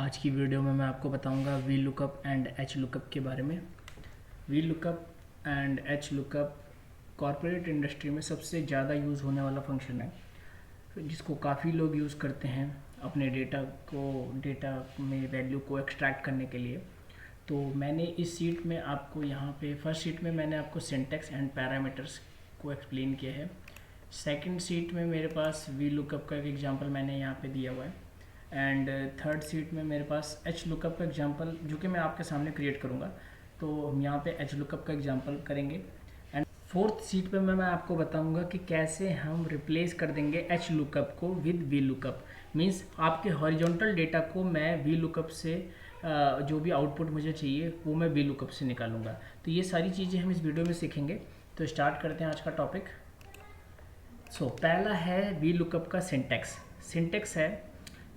आज की वीडियो में मैं आपको बताऊंगा V lookup and H lookup के बारे में। V lookup and H lookup corporate industry में सबसे ज़्यादा यूज़ होने वाला फंक्शन है, जिसको काफ़ी लोग यूज़ करते हैं अपने डेटा में वैल्यू को एक्सट्रैक्ट करने के लिए। तो मैंने इस शीट में आपको यहाँ पे फर्स्ट शीट में मैंने आपको सिंटैक्स एंड पैरामीटर्स को एक्सप्लेन किया है। सेकंड शीट में मेरे पास वी लुकअप का एक एग्जांपल मैंने यहाँ पे दिया हुआ है एंड थर्ड शीट में मेरे पास एच लुकअप का एग्जांपल जो कि मैं आपके सामने क्रिएट करूँगा। तो हम यहाँ पे एच लुकअप का एग्जांपल करेंगे एंड फोर्थ शीट पे मैं आपको बताऊँगा कि कैसे हम रिप्लेस कर देंगे एच लुकअप को विद वी लुकअप। मीन्स आपके हॉरिजॉन्टल डेटा को मैं वी लुकअप से जो भी आउटपुट मुझे चाहिए वो मैं वी लुकअप से निकालूंगा। तो ये सारी चीज़ें हम इस वीडियो में सीखेंगे। तो स्टार्ट करते हैं आज का टॉपिक। पहला है वी लुकअप का सिंटैक्स। सिंटैक्स है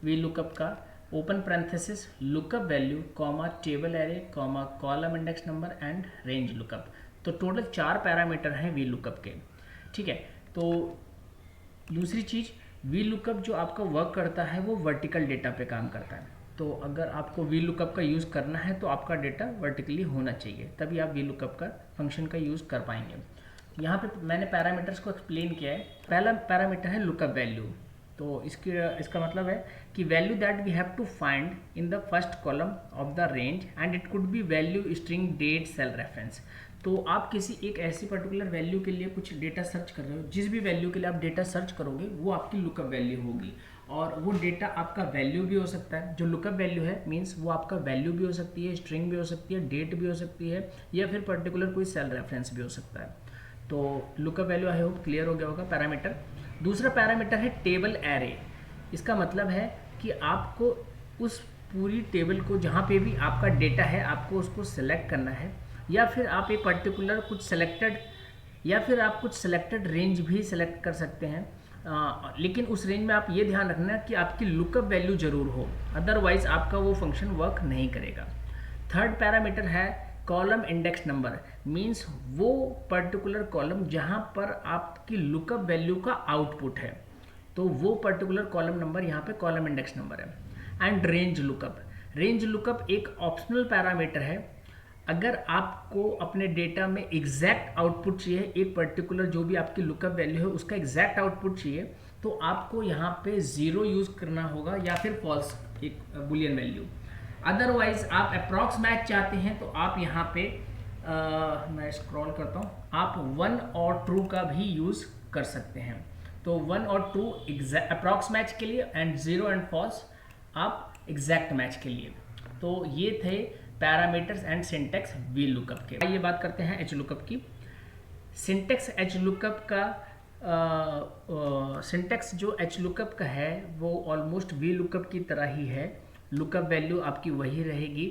वी लुकअप का open parenthesis lookup value comma table array comma column index number and range lookup. तो टोटल 4 पैरामीटर हैं वी लुकअप के। ठीक है। तो दूसरी चीज़, वी लुकअप जो आपका वर्क करता है वो वर्टिकल डेटा पे काम करता है। तो अगर आपको वी लुकअप का यूज़ करना है तो आपका डेटा वर्टिकली होना चाहिए, तभी आप वी लुकअप का फंक्शन का यूज़ कर पाएंगे। यहाँ पे मैंने पैरामीटर्स को एक्सप्लेन किया है। पहला पैरामीटर है लुकअप वैल्यू। तो इसका मतलब है कि value that we have to find in the first column of the range and it could be value string date cell reference. तो आप किसी एक ऐसी पर्टिकुलर वैल्यू के लिए कुछ डेटा सर्च कर रहे हो, जिस भी वैल्यू के लिए आप डेटा सर्च करोगे वो आपकी लुकअप वैल्यू होगी। और वो डेटा आपका वैल्यू भी हो सकता है। जो लुकअप वैल्यू है मीन्स वो आपका वैल्यू भी हो सकती है, स्ट्रिंग भी हो सकती है, डेट भी हो सकती है, या फिर पर्टिकुलर कोई सेल रेफरेंस भी हो सकता है। तो lookup value I hope clear हो गया होगा पैरामीटर। दूसरा पैरामीटर है टेबल एरे। इसका मतलब है कि आपको उस पूरी टेबल को जहाँ पे भी आपका डेटा है आपको उसको सेलेक्ट करना है, या फिर आप एक पर्टिकुलर कुछ सेलेक्टेड या फिर आप कुछ सेलेक्टेड रेंज भी सेलेक्ट कर सकते हैं। लेकिन उस रेंज में आप ये ध्यान रखना कि आपकी लुकअप वैल्यू जरूर हो, अदरवाइज आपका वो फंक्शन वर्क नहीं करेगा। थर्ड पैरामीटर है कॉलम इंडेक्स नंबर। मीन्स वो पर्टिकुलर कॉलम जहाँ पर आपकी लुकअप वैल्यू का आउटपुट है, तो वो पर्टिकुलर कॉलम नंबर यहाँ पे कॉलम इंडेक्स नंबर है। And range lookup. Range lookup एक ऑप्शनल पैरामीटर है। अगर आपको अपने डेटा में एग्जैक्ट आउटपुट चाहिए, एक पर्टिकुलर जो भी आपकी लुकअप वैल्यू है उसका एग्जैक्ट आउटपुट चाहिए, तो आपको यहाँ पे 0 यूज़ करना होगा या फिर फॉल्स एक बुलियन वैल्यू। अदरवाइज आप अप्रॉक्स मैच चाहते हैं तो आप यहाँ पे मैं स्क्रॉल करता हूँ, आप 1 और ट्रू का भी यूज़ कर सकते हैं। तो 1 और 2 अप्रॉक्स मैच के लिए एंड 0 एंड फॉल्स आप एग्जैक्ट मैच के लिए। तो ये थे parameters and syntax V lookup के। आइए बात करते हैं एच लुकअप की। सिंटैक्स एच लुकअप का सिंटैक्स जो एच लुकअप का है वो ऑलमोस्ट वी लुकअप की तरह ही है। लुकअप वैल्यू आपकी वही रहेगी,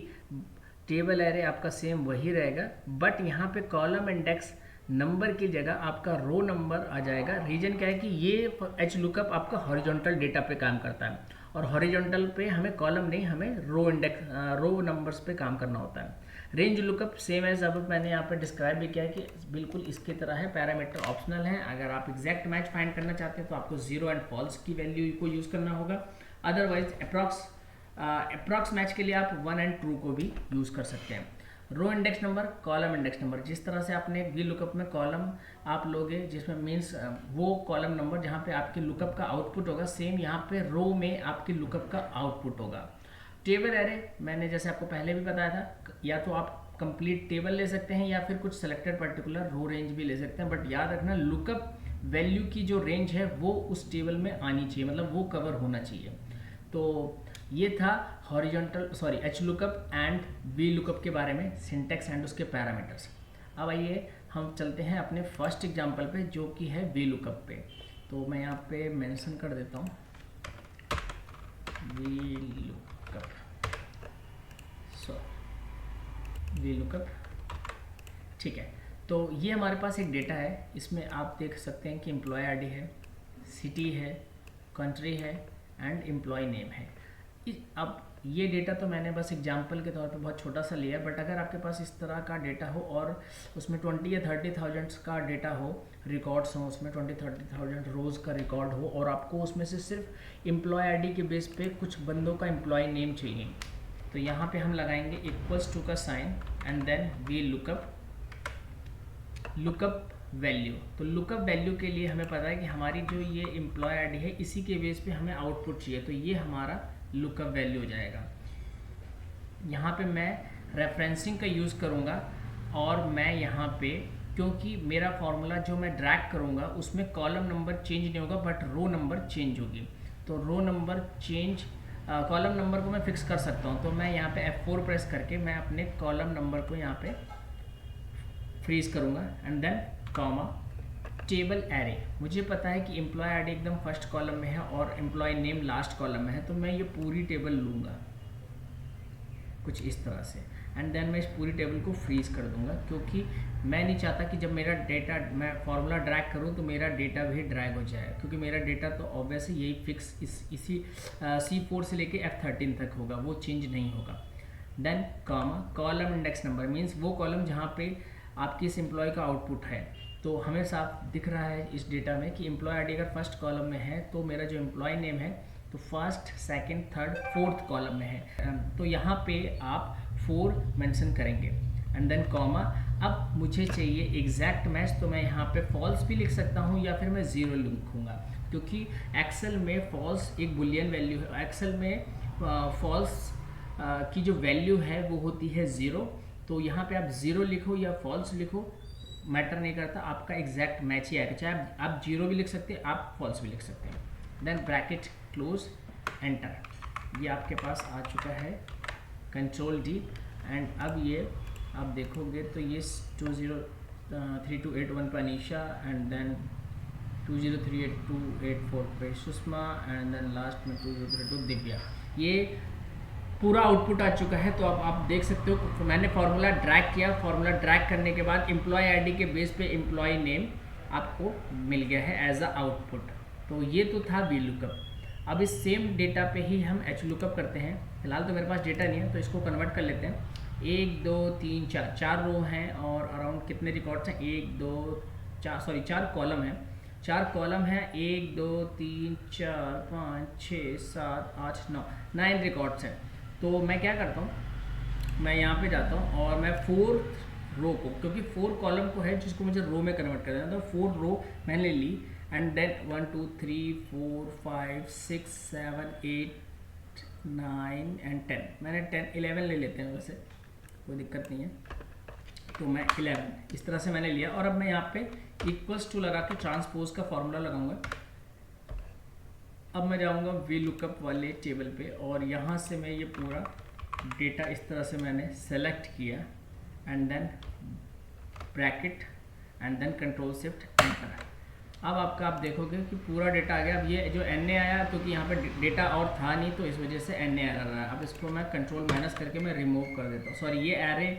टेबल एरे आपका सेम वही रहेगा, बट यहाँ पे कॉलम इंडेक्स नंबर की जगह आपका रो नंबर आ जाएगा। रीजन क्या है कि ये एच लुकअप आपका हॉरिजॉन्टल डेटा पे काम करता है, और हॉरिजॉन्टल पे हमें कॉलम नहीं, हमें रो नंबर्स पे काम करना होता है। रेंज लुकअप सेम एज अब मैंने यहाँ पे डिस्क्राइब भी किया है कि बिल्कुल इसकी तरह है। पैरामीटर ऑप्शनल है। अगर आप एग्जैक्ट मैच फाइंड करना चाहते हैं तो आपको 0 एंड फॉल्स की वैल्यू को यूज़ करना होगा। अदरवाइज अप्रॉक्स मैच के लिए आप 1 एंड ट्रू को भी यूज़ कर सकते हैं। Row index number, column index number, जिस तरह से आपने वी लुकअप में कॉलम आप लोगे जिसमें मीन्स वो कॉलम नंबर जहाँ पे आपके लुकअप का आउटपुट होगा, सेम यहाँ पे रो में आपकी लुकअप का आउटपुट होगा। टेबल एरे मैंने जैसे आपको पहले भी बताया था, या तो आप कंप्लीट टेबल ले सकते हैं या फिर कुछ सेलेक्टेड पर्टिकुलर रो रेंज भी ले सकते हैं, बट याद रखना लुकअप वैल्यू की जो रेंज है वो उस टेबल में आनी चाहिए, मतलब वो कवर होना चाहिए। तो ये था H lookup and V lookup के बारे में, सिंटैक्स एंड उसके पैरामीटर्स। अब आइए हम चलते हैं अपने फर्स्ट एग्जांपल पे जो कि है वी लुकअप पे। तो मैं यहाँ पे मेंशन कर देता हूँ वी लुकअप। ठीक है। तो ये हमारे पास एक डेटा है, इसमें आप देख सकते हैं कि एम्प्लॉय आईडी है, सिटी है, कंट्री है एंड एम्प्लॉय नेम है। अब ये डेटा तो मैंने बस एग्जांपल के तौर पे बहुत छोटा सा लिया, बट अगर आपके पास इस तरह का डेटा हो और उसमें 20 या 30,000 का डेटा हो, रिकॉर्ड्स हो उसमें 20-30,000 रोज़ का रिकॉर्ड हो, और आपको उसमें से सिर्फ एम्प्लॉय आईडी के बेस पे कुछ बंदों का एम्प्लॉय नेम चाहिए, तो यहाँ पे हम लगाएंगे इक्वल्स टू का sign and then we lookup value. तो लुकअप वैल्यू के लिए हमें पता है कि हमारी जो ये एम्प्लॉय आईडी है इसी के बेस पे हमें आउटपुट चाहिए, तो ये हमारा लुकअप वैल्यू हो जाएगा। यहाँ पे मैं रेफरेंसिंग का यूज़ करूँगा और मैं यहाँ पे, क्योंकि मेरा फॉर्मूला जो मैं ड्रैग करूँगा उसमें कॉलम नंबर चेंज नहीं होगा बट रो नंबर चेंज होगी, तो row number change column number को मैं फिक्स कर सकता हूँ। तो मैं यहाँ पे F4 प्रेस करके मैं अपने कॉलम नंबर को यहाँ पे फ्रीज करूँगा and then comma table array. मुझे पता है कि एम्प्लॉय आईडी एकदम फर्स्ट कॉलम में है और एम्प्लॉय नेम लास्ट कॉलम में है, तो मैं ये पूरी टेबल लूँगा कुछ इस तरह से एंड देन मैं इस पूरी टेबल को फ्रीज कर दूंगा, क्योंकि मैं नहीं चाहता कि जब मेरा डेटा, मैं फार्मूला ड्रैग करूं तो मेरा डेटा भी ड्रैग हो जाए, क्योंकि मेरा डेटा तो ऑब्वियसली यही फिक्स इसी C4 से लेके F13 तक होगा, वो चेंज नहीं होगा। Then comma column index number means वो कॉलम जहाँ पे आपकी इस एम्प्लॉय का आउटपुट है, तो हमें साफ दिख रहा है इस डेटा में कि एम्प्लॉय आईडी अगर फर्स्ट कॉलम में है तो मेरा जो एम्प्लॉय नेम है तो first, second, third, fourth column में है, तो यहाँ पे आप 4 मेंशन करेंगे एंड देन कॉमा। अब मुझे चाहिए एग्जैक्ट मैच, तो मैं यहाँ पे फॉल्स भी लिख सकता हूँ या फिर मैं 0 लिखूँगा, क्योंकि एक्सेल में फॉल्स एक बुलियन वैल्यू है। एक्सेल में फॉल्स की जो वैल्यू है वो होती है 0, तो यहाँ पे आप 0 लिखो या फॉल्स लिखो मैटर नहीं करता, आपका एग्जैक्ट मैच ही आएगा। चाहे आप 0 भी लिख सकते हैं, आप फॉल्स भी लिख सकते हैं। देन ब्रैकेट क्लोज एंटर, ये आपके पास आ चुका है, कंट्रोल D एंड अब ये आप देखोगे तो ये 203281 पे अनीशा एंड देन 203828 पे सुषमा एंड देन लास्ट में 2032 दिव्या, ये पूरा आउटपुट आ चुका है। तो अब आप देख सकते हो तो मैंने फार्मूला ड्रैग किया, फार्मूला ड्रैग करने के बाद एम्प्लॉय आईडी के बेस पे एम्प्लॉय नेम आपको मिल गया है एज अ आउटपुट। तो ये तो था वी लुकअप। अब इस सेम डेटा पे ही हम एच लुकअप करते हैं। फिलहाल तो मेरे पास डेटा नहीं है तो इसको कन्वर्ट कर लेते हैं। 1 2 3 4 4 रो हैं और अराउंड कितने रिकॉर्ड्स हैं, 1 2 4 4 कॉलम हैं, 4 कॉलम हैं, 1 2 3 4 5 6 7 8 9 रिकॉर्ड्स हैं। तो मैं क्या करता हूँ, मैं यहाँ पे जाता हूँ और मैं 4 रो को, क्योंकि 4 कॉलम को है जिसको मुझे रो में कन्वर्ट करना है, तो 4 रो मैंने ली एंड देन 1 2 3 4 5 6 7 8 9 एंड 10, मैंने 10 11 ले लेते हैं, वैसे कोई दिक्कत नहीं है। तो मैं 11 इस तरह से मैंने लिया और अब मैं यहाँ पे इक्वल्स टू लगा के ट्रांसपोज का फॉर्मूला लगाऊंगा। अब मैं जाऊँगा वी लुकअप वाले टेबल पे और यहाँ से मैं ये पूरा डेटा इस तरह से मैंने सेलेक्ट किया and then bracket and then control shift enter. अब आपका आप देखोगे कि पूरा डेटा आ गया। अब ये जो NA आया क्योंकि यहाँ पे डेटा और था नहीं तो इस वजह से NA आ रहा है। अब इसको मैं कंट्रोल माइनस करके मैं रिमूव कर देता हूँ। सॉरी, ये एरे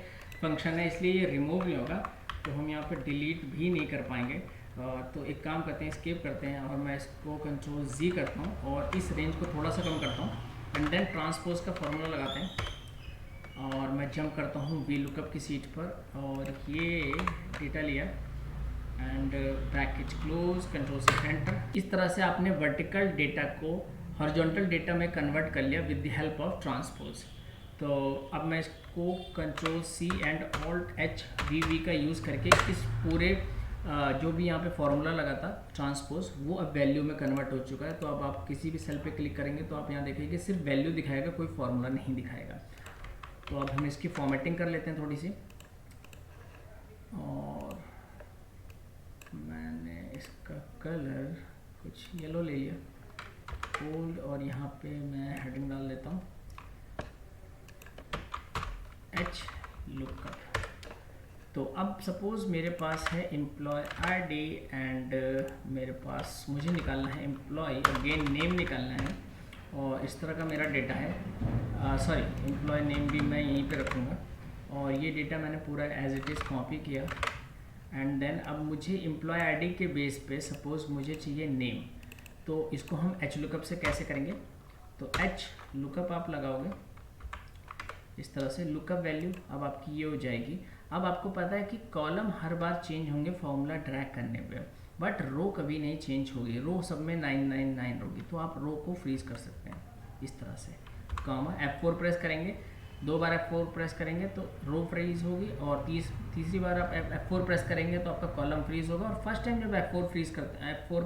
फंक्शन है इसलिए ये रिमूव नहीं होगा, तो हम यहाँ पे डिलीट भी नहीं कर पाएंगे। तो एक काम करते हैं, स्किप करते हैं और मैं इसको कंट्रोल Z करता हूँ और इस रेंज को थोड़ा सा कम करता हूँ एंड देन ट्रांसपोज का फॉर्मूला लगाते हैं और मैं जंप करता हूँ वी लुकअप की सीट पर और ये डेटा लिया एंड ब्रैकेट क्लोज कंट्रोल से एंटर। इस तरह से आपने वर्टिकल डेटा को हॉरिजॉन्टल डेटा में कन्वर्ट कर लिया with the help of transpose. तो अब मैं इसको control C and alt H V का यूज़ करके इस पूरे जो भी यहाँ पे फॉर्मूला लगा था ट्रांसपोज वो अब वैल्यू में कन्वर्ट हो चुका है। तो अब आप किसी भी सेल पे क्लिक करेंगे तो आप यहाँ देखेंगे सिर्फ वैल्यू दिखाएगा, कोई फॉर्मूला नहीं दिखाएगा। तो अब हम इसकी फॉर्मेटिंग कर लेते हैं थोड़ी सी और मैंने इसका कलर कुछ येलो ले लिया गोल्ड और यहाँ पे मैं हेडिंग डाल देता हूँ एच लुकअप। तो अब सपोज़ मेरे पास है एम्प्लॉय आईडी एंड मेरे पास मुझे निकालना है एम्प्लॉय अगेन नेम निकालना है और इस तरह का मेरा डेटा है। सॉरी, एम्प्लॉय नेम भी मैं यहीं पे रखूँगा और ये डेटा मैंने पूरा एज इट इज़ कॉपी किया एंड देन अब मुझे एम्प्लॉय आईडी के बेस पे सपोज़ मुझे चाहिए नेम, तो इसको हम एच लुकअप से कैसे करेंगे। तो एच लुकअप आप लगाओगे इस तरह से, लुकअप वैल्यू अब आपकी ये हो जाएगी। अब आपको पता है कि कॉलम हर बार चेंज होंगे फॉर्मूला ड्रैग करने पे, बट रो कभी नहीं चेंज होगी, रो सब में 999 होगी, तो आप रो को फ्रीज कर सकते हैं इस तरह से, कॉमा F4 प्रेस करेंगे, 2 बार F4 प्रेस करेंगे तो रो फ्रीज होगी, और तीसरी बार आप F4 प्रेस करेंगे तो आपका कॉलम फ्रीज होगा, और फर्स्ट टाइम जब F4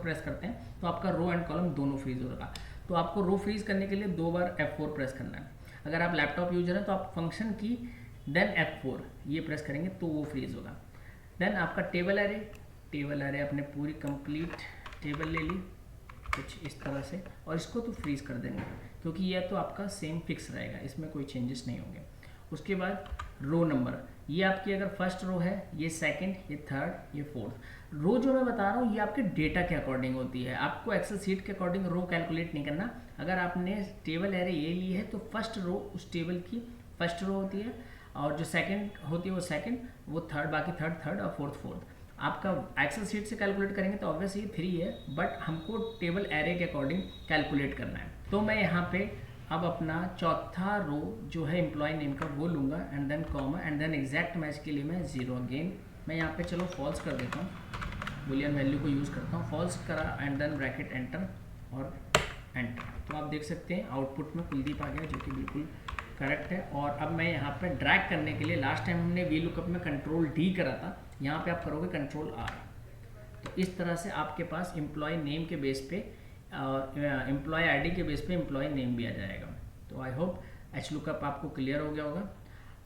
प्रेस करते हैं तो आपका रो एंड कॉलम दोनों फ्रीज होगा। तो आपको रो फ्रीज करने के लिए 2 बार F4 प्रेस करना है। अगर आप लैपटॉप यूजर हैं तो आप फंक्शन की देन F4 ये प्रेस करेंगे तो वो फ्रीज होगा। देन आपका टेबल एरे आपने पूरी कंप्लीट टेबल ले ली कुछ इस तरह से, और इसको तो फ्रीज कर देंगे क्योंकि यह तो आपका सेम फिक्स रहेगा, इसमें कोई चेंजेस नहीं होंगे। उसके बाद रो नंबर, ये आपकी अगर फर्स्ट रो है, ये सेकंड, ये थर्ड, ये फोर्थ। रो जो मैं बता रहा हूँ ये आपके डेटा के अकॉर्डिंग होती है, आपको एक्सेल सीट के अकॉर्डिंग रो कैलकुलेट नहीं करना। अगर आपने टेबल एरे ये ली है तो फर्स्ट रो उस टेबल की फर्स्ट रो होती है, और जो सेकंड होती है वो सेकंड, वो थर्ड, बाकी थर्ड और फोर्थ। आपका एक्सेल सीट से कैलकुलेट करेंगे तो ऑब्वियस ये 3 है, बट हमको टेबल एरे के अकॉर्डिंग कैलकुलेट करना है। तो मैं यहाँ पे अब अपना चौथा रो जो है एम्प्लॉय नेम का वो लूँगा, and then comma, and then exact match के लिए मैं 0 अगेन मैं यहाँ पे चलो फॉल्स कर देता हूँ, बुलियन वैल्यू को यूज़ करता हूँ, फॉल्स करा एंड देन ब्रैकेट एंटर और एंटर। तो आप देख सकते हैं आउटपुट में कुलदीप आ गया जो कि बिल्कुल करेक्ट है। और अब मैं यहाँ पे ड्रैग करने के लिए, लास्ट टाइम हमने वी लुकअप में कंट्रोल डी करा था, यहाँ पे आप करोगे कंट्रोल आर। तो इस तरह से आपके पास एम्प्लॉय नेम के बेस पे एम्प्लॉय आईडी के बेस पे एम्प्लॉय नेम भी आ जाएगा। तो आई होप एच लुकअप आपको क्लियर हो गया होगा।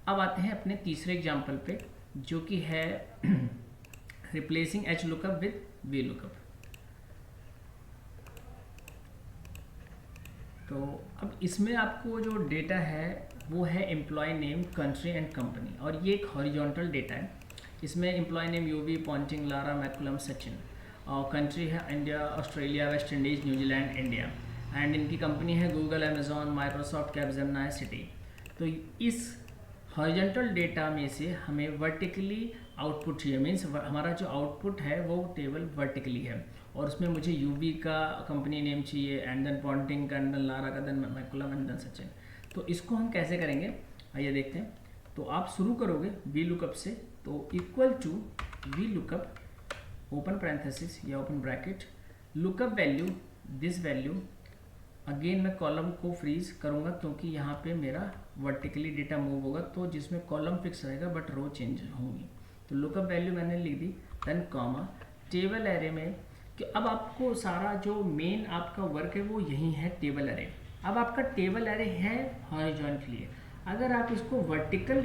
अब आते हैं अपने तीसरे एग्जाम्पल पे जो कि है replacing H lookup with V lookup. तो अब इसमें आपको जो डेटा है वो है employee name, country and company, और ये एक हॉरिजॉन्टल डेटा है। इसमें employee name Yuvi, Ponting, Lara, McCullum, Sachin, और कंट्री है इंडिया, ऑस्ट्रेलिया, वेस्ट इंडीज़, न्यूजीलैंड, इंडिया, एंड इनकी कंपनी है Google, Amazon, Microsoft, Capgemini, Citi. तो इस हॉरिजॉन्टल डेटा में से हमें वर्टिकली आउटपुट चाहिए, मीन्स हमारा जो आउटपुट है वो टेबल वर्टिकली है, और उसमें मुझे यूवी का कंपनी नेम चाहिए, एंड देन पॉन्टिंग का, एंड देन लारा का, then McCullum, and then Sachin. तो इसको हम कैसे करेंगे आइए देखते हैं। तो आप शुरू करोगे वी लुकअप से, तो equal to V lookup open parenthesis या open bracket lookup value this value, again मैं कॉलम को फ्रीज करूंगा क्योंकि यहाँ पे मेरा वर्टिकली डेटा मूव होगा, तो जिसमें कॉलम फिक्स रहेगा बट रो चेंज होंगी। तो लुकअप वैल्यू मैंने लिख दी, देन कॉमा, टेबल एरे में कि अब आपको सारा जो मेन आपका वर्क है वो यही है टेबल एरे। अब आपका टेबल एरे है हॉरिजॉन्टली, अगर आप इसको वर्टिकल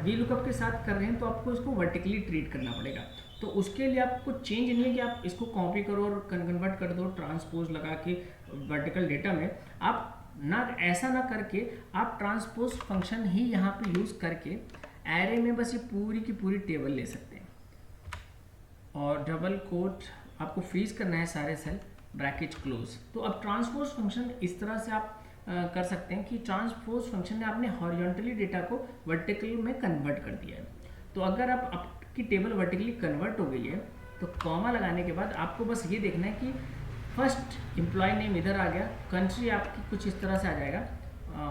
वी लुकअप के साथ कर रहे हैं तो आपको इसको वर्टिकली ट्रीट करना पड़ेगा। तो उसके लिए आपको चेंज नहीं है कि आप इसको कॉपी करो और कन्वर्ट कर दो ट्रांसपोज लगा के वर्टिकल डेटा में, आप ना ऐसा ना करके आप ट्रांसपोज फंक्शन ही यहाँ पे यूज़ करके एरे में बस ये पूरी की पूरी टेबल ले सकते हैं, और डबल कोट आपको फ्रीज करना है सारे सेल, ब्रैकेट क्लोज। तो अब ट्रांसपोज फंक्शन इस तरह से आप कर सकते हैं कि ट्रांसपोज फंक्शन ने आपने हॉरिजॉन्टली डेटा को वर्टिकल में कन्वर्ट कर दिया है। तो अगर आप आपकी टेबल वर्टिकली कन्वर्ट हो गई है तो कॉमा लगाने के बाद आपको बस ये देखना है कि फर्स्ट एम्प्लॉय नेम इधर आ गया, कंट्री आपकी कुछ इस तरह से आ जाएगा।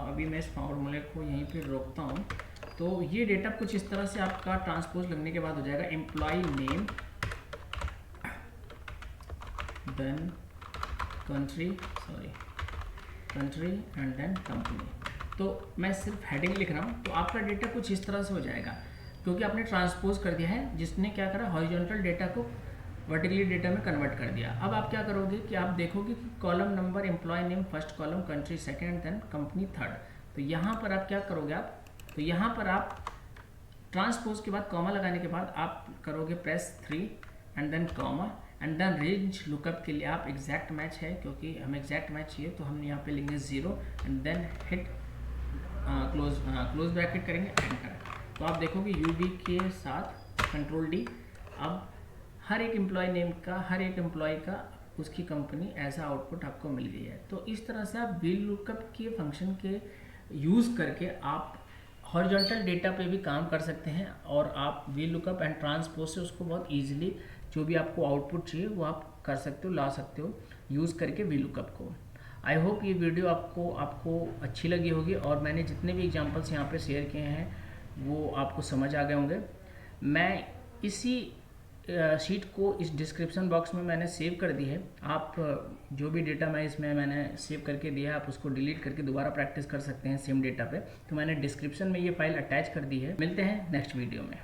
अभी मैं इस फॉर्मूले को यहीं पे रोकता हूँ। तो ये डेटा कुछ इस तरह से आपका ट्रांसपोज लगने के बाद हो जाएगा employee name, then country and then company. तो मैं सिर्फ हेडिंग लिख रहा हूँ, तो आपका डेटा कुछ इस तरह से हो जाएगा क्योंकि आपने ट्रांसपोज कर दिया है, जिसने क्या करा हॉरिजॉन्टल डेटा को वर्टिकली डेटा में कन्वर्ट कर दिया। अब आप क्या करोगे कि आप देखोगे कि column number employee name first column, country second, then company third. तो यहाँ पर आप क्या करोगे तो यहाँ पर आप ट्रांसपोज के बाद कॉमा लगाने के बाद आप करोगे press 3 and then comma, and then range lookup के लिए आप एग्जैक्ट मैच है क्योंकि हमें एग्जैक्ट मैच चाहिए, तो हम यहाँ पे लेंगे 0 and then hit close bracket करेंगे, एंटर। तो आप देखोगे यूवी के साथ कंट्रोल डी, अब हर एक एम्प्लॉय नेम का, हर एक एम्प्लॉय का उसकी कंपनी ऐसा आउटपुट आपको मिल गई है। तो इस तरह से आप वी लुकअप के फंक्शन के यूज़ करके आप हॉरिजॉन्टल डेटा पे भी काम कर सकते हैं, और आप वी लुकअप एंड ट्रांसपोज से उसको बहुत ईजिली जो भी आपको आउटपुट चाहिए वो आप कर सकते हो, ला सकते हो यूज़ करके वी लुकअप को। आई होप ये वीडियो आपको अच्छी लगी होगी और मैंने जितने भी एग्जांपल्स यहाँ पे शेयर किए हैं वो आपको समझ आ गए होंगे। मैं इसी शीट को इस डिस्क्रिप्शन बॉक्स में मैंने सेव कर दी है। आप जो भी डेटा मैंने सेव करके दिया है आप उसको डिलीट करके दोबारा प्रैक्टिस कर सकते हैं सेम डेटा पे। तो मैंने डिस्क्रिप्शन में ये फाइल अटैच कर दी है। मिलते हैं नेक्स्ट वीडियो में।